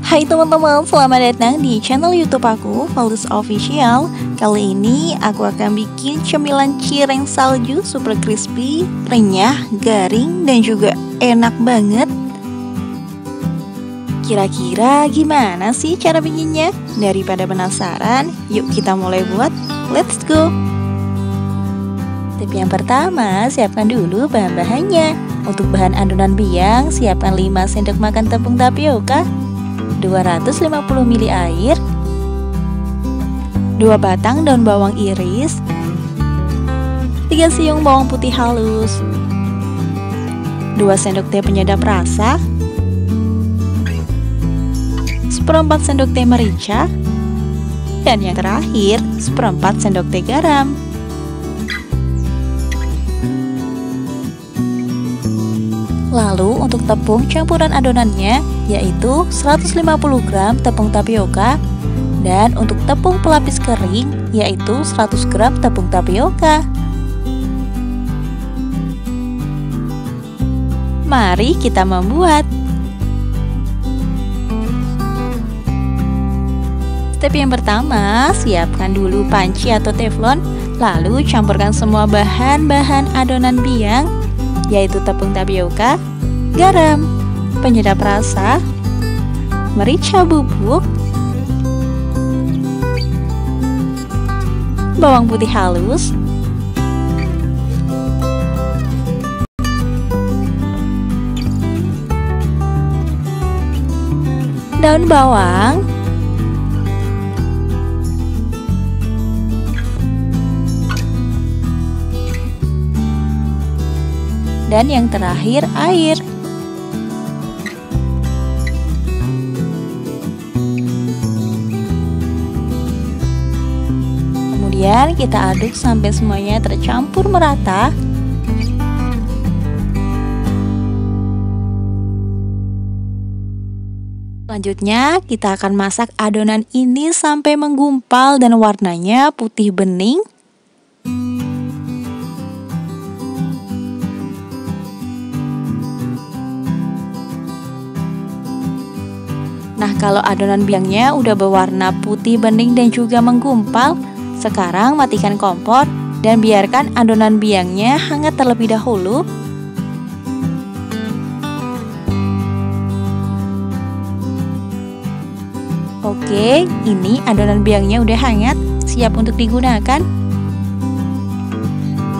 Hai teman-teman, selamat datang di channel YouTube aku, Valdez Official. Kali ini aku akan bikin cemilan cireng salju super crispy, renyah, garing, dan juga enak banget. Kira-kira gimana sih cara bikinnya? Daripada penasaran, yuk kita mulai buat. Let's go! Tip yang pertama, siapkan dulu bahan-bahannya. Untuk bahan adonan biang, siapkan 5 sendok makan tepung tapioka, 250 ml air, 2 batang daun bawang iris, 3 siung bawang putih halus, 2 sendok teh penyedap rasa, 1/4 sendok teh merica, dan yang terakhir 1/4 sendok teh garam. Lalu untuk tepung campuran adonannya yaitu 150 gram tepung tapioka, dan untuk tepung pelapis kering yaitu 100 gram tepung tapioka. Mari kita membuat. Step yang pertama, siapkan dulu panci atau teflon, lalu campurkan semua bahan-bahan adonan biang yaitu tepung tapioka, garam, penyedap rasa, merica bubuk, bawang putih halus, daun bawang, dan yang terakhir air. Kemudian kita aduk sampai semuanya tercampur merata. Selanjutnya kita akan masak adonan ini sampai menggumpal dan warnanya putih bening. Nah, kalau adonan biangnya udah berwarna putih bening dan juga menggumpal, sekarang matikan kompor dan biarkan adonan biangnya hangat terlebih dahulu. Oke, ini adonan biangnya udah hangat, siap untuk digunakan.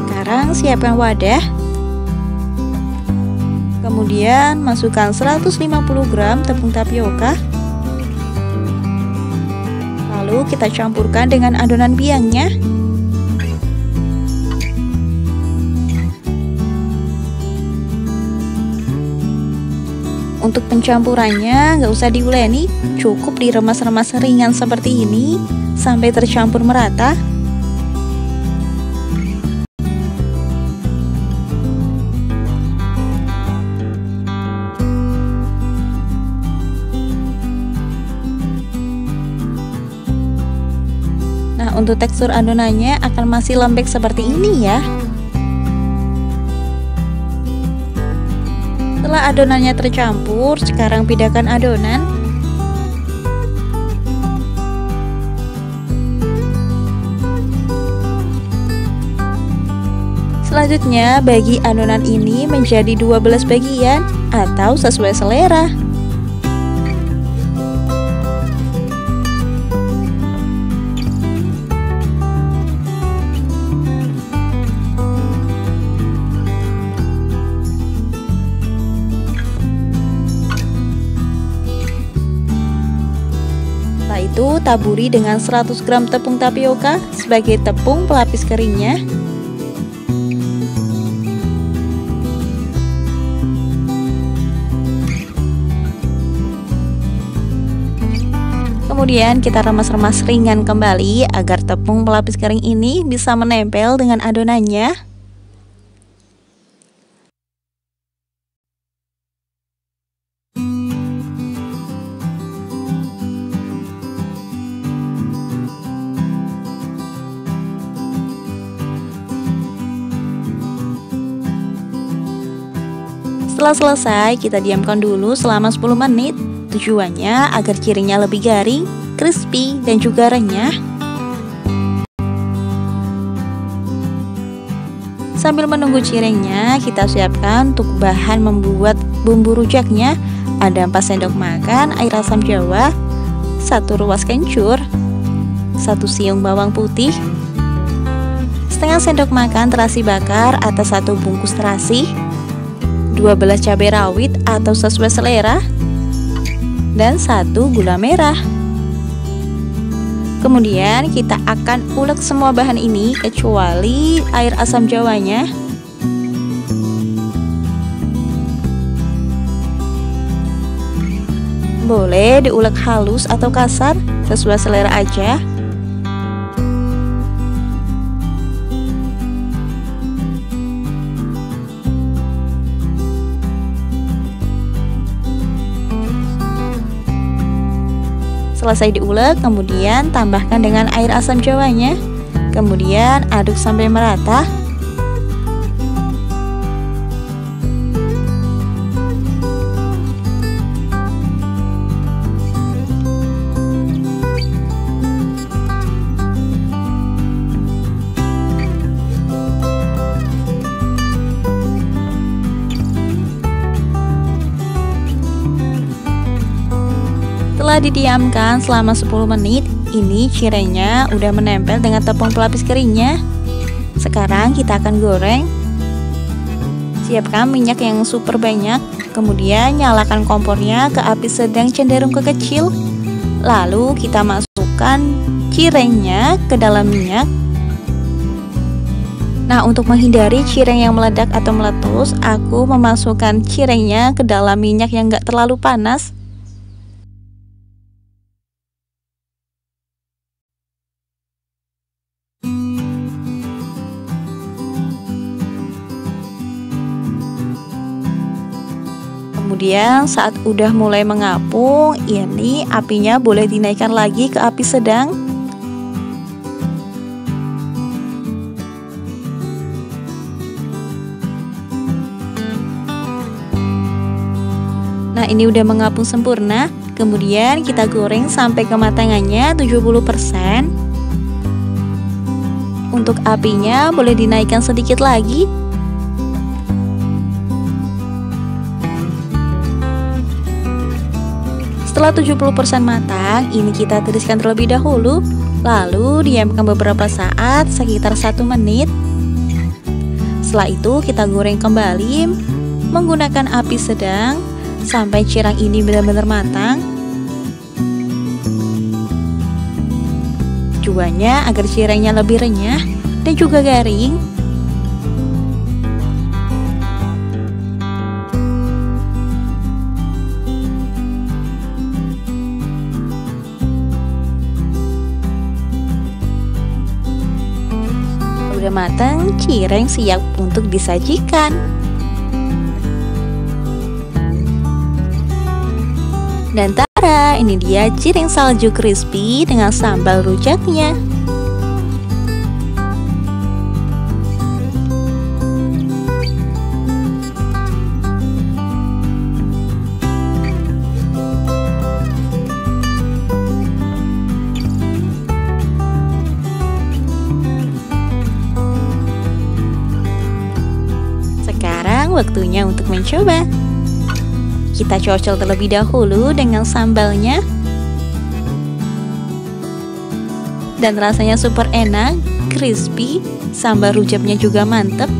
Sekarang siapkan wadah. Kemudian masukkan 150 gram tepung tapioka. Lalu kita campurkan dengan adonan biangnya. Untuk pencampurannya nggak usah diuleni, cukup diremas-remas ringan seperti ini sampai tercampur merata. Untuk tekstur adonannya akan masih lembek seperti ini ya. Setelah adonannya tercampur, sekarang pindahkan adonan. Selanjutnya bagi adonan ini menjadi 12 bagian atau sesuai selera. Setelah itu taburi dengan 100 gram tepung tapioka sebagai tepung pelapis keringnya. Kemudian kita remas-remas ringan kembali agar tepung pelapis kering ini bisa menempel dengan adonannya. Setelah selesai, kita diamkan dulu selama 10 menit. Tujuannya agar cirengnya lebih garing, crispy, dan juga renyah. Sambil menunggu cirengnya, kita siapkan untuk bahan membuat bumbu rujaknya. Ada 4 sendok makan air asam jawa, 1 ruas kencur, 1 siung bawang putih, setengah sendok makan terasi bakar atau 1 bungkus terasi, 12 cabai rawit atau sesuai selera, dan 1 gula merah. Kemudian kita akan ulek semua bahan ini kecuali air asam jawanya. Boleh diulek halus atau kasar, sesuai selera aja. Selesai diulek, kemudian tambahkan dengan air asam jawanya. Kemudian aduk sampai merata. Setelah didiamkan selama 10 menit, ini cirengnya udah menempel dengan tepung pelapis keringnya. Sekarang kita akan goreng. Siapkan minyak yang super banyak, kemudian nyalakan kompornya ke api sedang cenderung ke kecil. Lalu kita masukkan cirengnya ke dalam minyak. Nah, untuk menghindari cireng yang meledak atau meletus, aku memasukkan cirengnya ke dalam minyak yang gak terlalu panas. Kemudian saat udah mulai mengapung, ini apinya boleh dinaikkan lagi ke api sedang. Nah, ini udah mengapung sempurna. Kemudian kita goreng sampai kematangannya 70%. Untuk apinya boleh dinaikkan sedikit lagi. Setelah 70% matang, ini kita tiriskan terlebih dahulu, lalu diamkan beberapa saat, sekitar 1 menit. Setelah itu kita goreng kembali menggunakan api sedang sampai cireng ini benar-benar matang. Tujuannya agar cirengnya lebih renyah dan juga garing. Udah matang, cireng siap untuk disajikan. Dan tara, ini dia cireng salju crispy dengan sambal rujaknya. Waktunya untuk mencoba. Kita cocol terlebih dahulu dengan sambalnya. Dan rasanya super enak, crispy, sambal rujaknya juga mantep.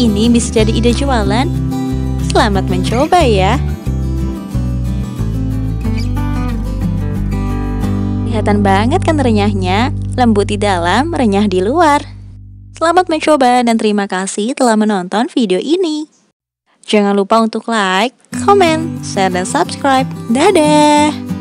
Ini bisa jadi ide jualan. Selamat mencoba ya. Kelihatan banget kan renyahnya, lembut di dalam, renyah di luar. Selamat mencoba dan terima kasih telah menonton video ini. Jangan lupa untuk like, comment, share, dan subscribe. Dadah!